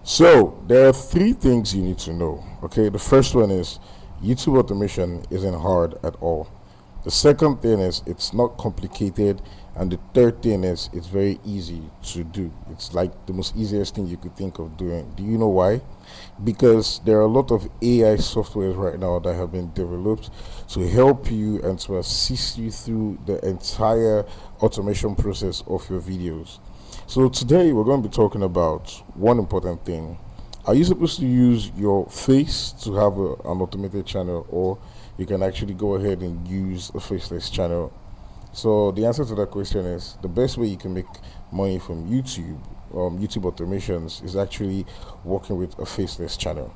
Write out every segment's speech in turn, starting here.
So there are three things you need to know. Okay, the first one is YouTube automation isn't hard at all. The second thing is it's not complicated, and the third thing is it's very easy to do. It's like the most easiest thing you could think of doing. Do you know why? Because there are a lot of AI softwares right now that have been developed to help you and to assist you through the entire automation process of your videos. So today we're going to be talking about one important thing. Are you supposed to use your face to have an automated channel, or you can actually go ahead and use a faceless channel? So the answer to that question is the best way you can make money from YouTube automations is actually working with a faceless channel.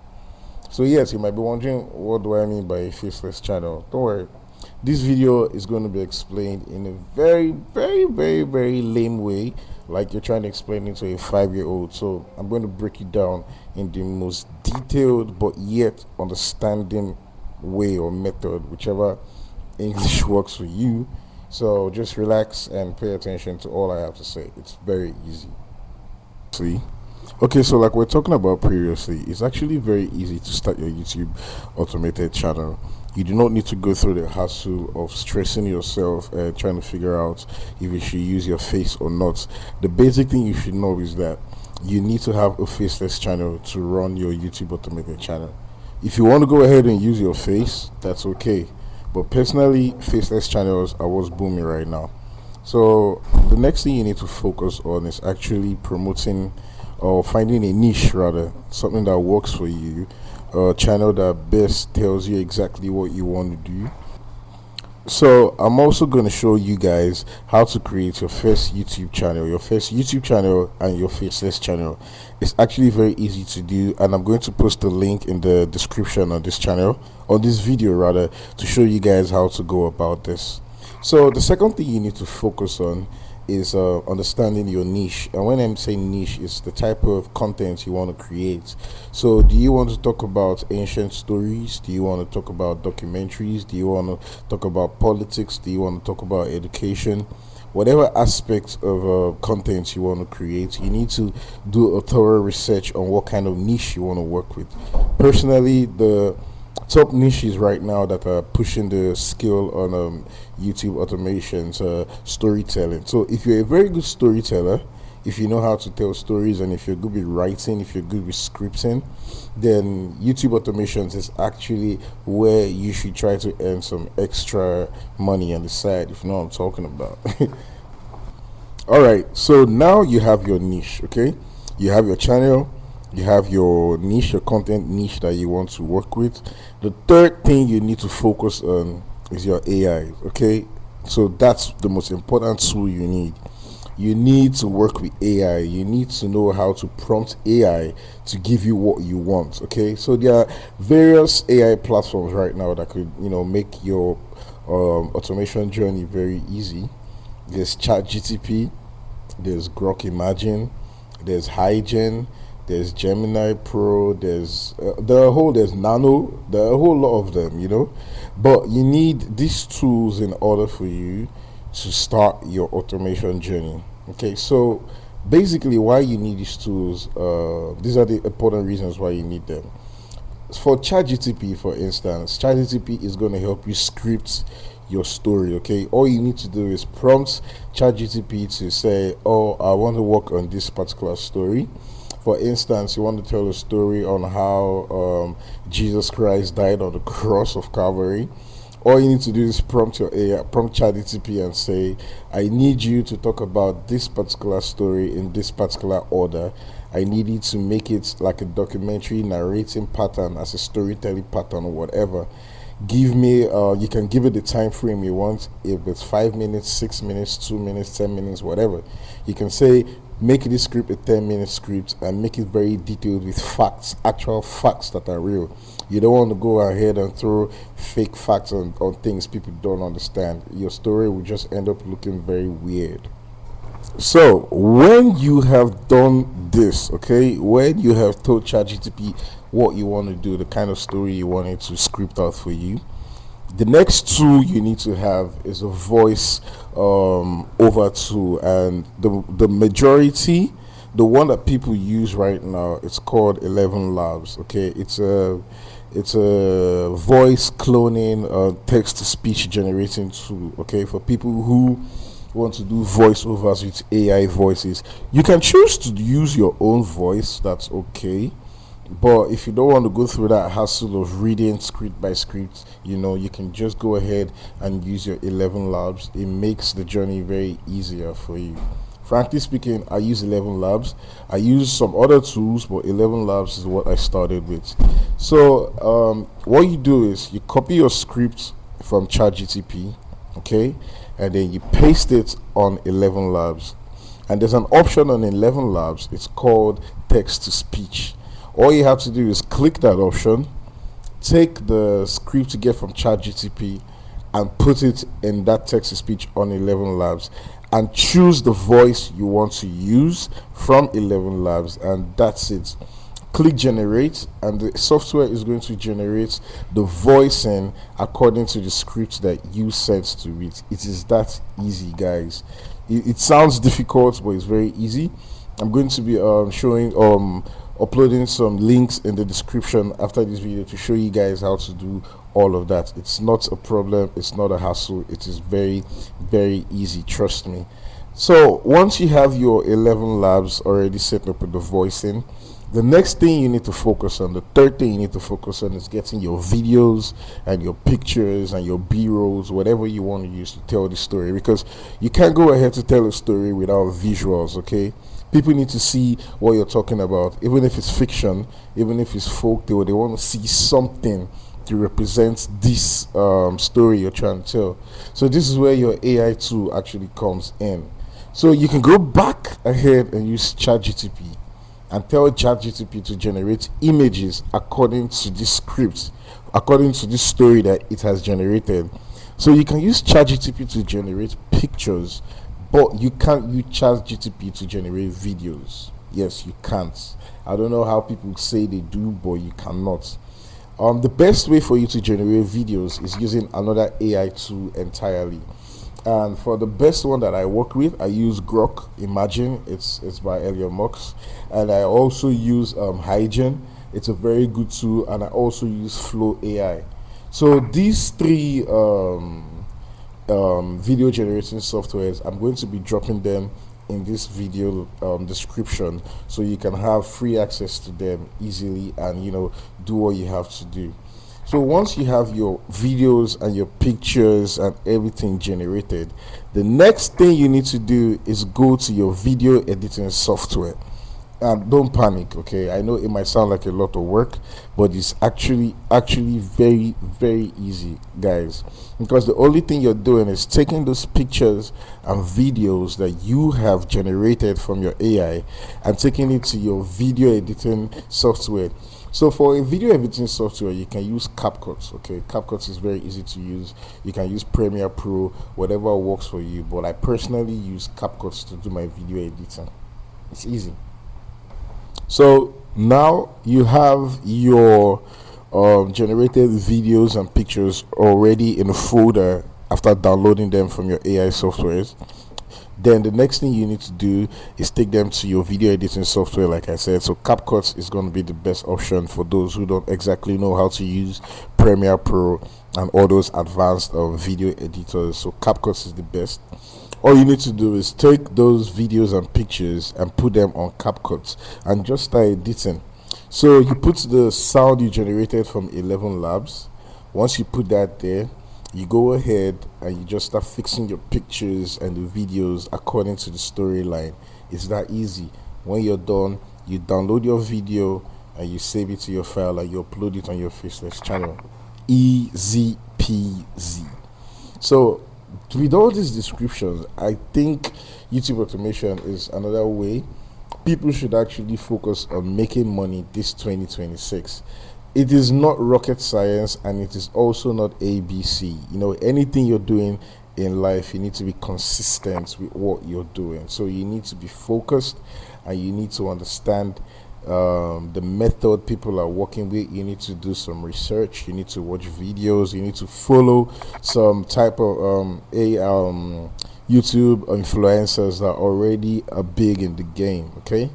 So yes, you might be wondering, what do I mean by a faceless channel? Don't worry. This video is going to be explained in a very lame way, like you're trying to explain it to a 5-year-old. So I'm going to break it down in the most detailed but yet understanding way or method, whichever English works for you. So just relax and pay attention to all I have to say. It's very easy. See? Okay, so like we're talking about previously, it's actually very easy to start your YouTube automated channel. You do not need to go through the hassle of stressing yourself and trying to figure out if you should use your face or not. The basic thing you should know is that you need to have a faceless channel to run your YouTube automated channel. If you want to go ahead and use your face, that's okay. But personally, faceless channels are what's booming right now. So the next thing you need to focus on is actually promoting or finding a niche, rather, something that works for you, a channel that best tells you exactly what you want to do. So I'm also going to show you guys how to create your first YouTube channel and your faceless channel. It's actually very easy to do, and I'm going to post a link in the description on this channel, on this video rather, to show you guys how to go about this. So the second thing you need to focus on is understanding your niche. And when I'm saying niche, it's the type of content you want to create. So do you want to talk about ancient stories? Do you want to talk about documentaries? Do you want to talk about politics? Do you want to talk about education? Whatever aspect of content you want to create, you need to do a thorough research on what kind of niche you want to work with. Personally, the top niches right now that are pushing the skill on YouTube automations, storytelling. So if you're a very good storyteller, if you know how to tell stories, and if you're good with writing, if you're good with scripting, then YouTube automations is actually where you should try to earn some extra money on the side, if you know what I'm talking about. All right, so now you have your niche. Okay, you have your channel, you have your niche, your content niche that you want to work with. The third thing you need to focus on is your AI. Okay, so that's the most important tool you need. You need to work with AI. You need to know how to prompt AI to give you what you want. Okay, so there are various AI platforms right now that could, make your automation journey very easy. There's ChatGTP, there's Grok Imagine, there's HiGen, there's Gemini Pro, there's Nano, there are a whole lot of them, but you need these tools in order for you to start your automation journey. Okay, so basically why you need these tools, these are the important reasons why you need them. For ChatGTP, for instance, ChatGTP is going to help you script your story. Okay, all you need to do is prompt ChatGTP to say, oh, I want to work on this particular story. For instance, you want to tell a story on how Jesus Christ died on the cross of Calvary. All you need to do is prompt ChatGTP and say, I need you to talk about this particular story in this particular order. I need you to make it like a documentary narrating pattern, as a storytelling pattern, or whatever. Give me, you can give it the time frame you want. If it's 5 minutes, 6 minutes, 2 minutes, 10 minutes, whatever. You can say, make this script a 10-minute script and make it very detailed with facts, actual facts that are real. You don't want to go ahead and throw fake facts on things people don't understand. Your story will just end up looking very weird. So when you have done this, okay, when you have told ChatGTP what you want to do, the kind of story you want it to script out for you, the next tool you need to have is a voice over tool, and the majority the one that people use right now, it's called 11labs. Okay, it's a voice cloning, text to speech generating tool. Okay, for people who want to do voiceovers with AI voices, you can choose to use your own voice. That's okay. But if you don't want to go through that hassle of reading script by script, you can just go ahead and use your 11labs. It makes the journey very easier for you. Frankly speaking, I use 11labs. I use some other tools, but 11labs is what I started with. So what you do is you copy your script from ChatGTP, okay, and then you paste it on 11labs. And there's an option on 11labs. It's called text to speech. All you have to do is click that option, take the script you get from ChatGTP, and put it in that text to speech on 11labs, and choose the voice you want to use from 11labs, and that's it. Click generate, and the software is going to generate the voicing according to the script that you sent to it. It is that easy, guys. It sounds difficult, but it's very easy. I'm going to be uploading some links in the description after this video to show you guys how to do all of that. It's not a problem, it's not a hassle, it is very, very easy, trust me. So once you have your 11labs already set up with the voicing, the next thing you need to focus on, the third thing you need to focus on, is getting your videos and your pictures and your b-rolls, whatever you want to use to tell the story, because you can't go ahead to tell a story without visuals. Okay, people need to see what you're talking about. Even if it's fiction, even if it's folk tale, they want to see something to represent this story you're trying to tell. So this is where your AI tool actually comes in. So you can go back ahead and use ChatGTP and tell ChatGTP to generate images according to this script, according to this story that it has generated. So you can use ChatGTP to generate pictures, but you can't use ChatGTP to generate videos. Yes, you can't. I don't know how people say they do, but you cannot. The best way for you to generate videos is using another AI tool entirely. And for the best one that I work with, I use Grok Imagine. It's by Elon Musk, and I also use Hygen. It's a very good tool, and I also use Flow AI. So these three video generating softwares, I'm going to be dropping them in this video description, so you can have free access to them easily and do what you have to do. So once you have your videos and your pictures and everything generated, the next thing you need to do is go to your video editing software. And don't panic, okay? I know it might sound like a lot of work, but it's actually very, very easy, guys. Because the only thing you're doing is taking those pictures and videos that you have generated from your AI and taking it to your video editing software. So for a video editing software, you can use CapCut. Okay, CapCut is very easy to use. You can use Premiere Pro, whatever works for you. But I personally use CapCut to do my video editing. It's easy. So now you have your generated videos and pictures already in a folder after downloading them from your AI softwares. Then the next thing you need to do is take them to your video editing software, like I said. So CapCut is going to be the best option for those who don't exactly know how to use Premiere Pro and all those advanced video editors. So CapCut is the best. All you need to do is take those videos and pictures and put them on CapCut and just start editing. So you put the sound you generated from 11labs. Once you put that there, you go ahead and you just start fixing your pictures and the videos according to the storyline. It's that easy. When you're done, you download your video and you save it to your file and you upload it on your FACELESS channel. Easy peasy. So with all these descriptions, I think YouTube automation is another way people should actually focus on making money this 2026. It is not rocket science, and it is also not ABC. Anything you're doing in life, you need to be consistent with what you're doing. So you need to be focused, and you need to understand the method people are working with. You need to do some research. You need to watch videos. You need to follow some type of YouTube influencers that already are big in the game. Okay.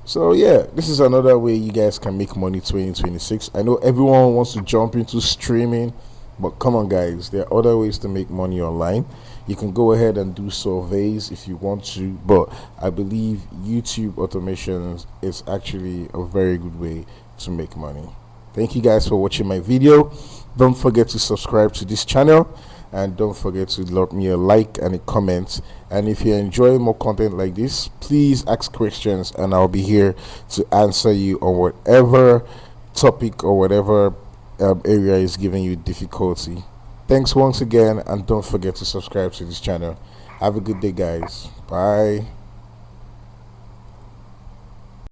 So yeah, this is another way you guys can make money 2026. I know everyone wants to jump into streaming, but come on guys, there are other ways to make money online. You can go ahead and do surveys if you want to, but I believe YouTube automations is actually a very good way to make money. Thank you guys for watching my video. Don't forget to subscribe to this channel, and don't forget to drop me a like and a comment. And if you enjoy more content like this, please ask questions and I'll be here to answer you on whatever topic or whatever area is giving you difficulty. Thanks once again, and don't forget to subscribe to this channel. Have a good day guys. Bye.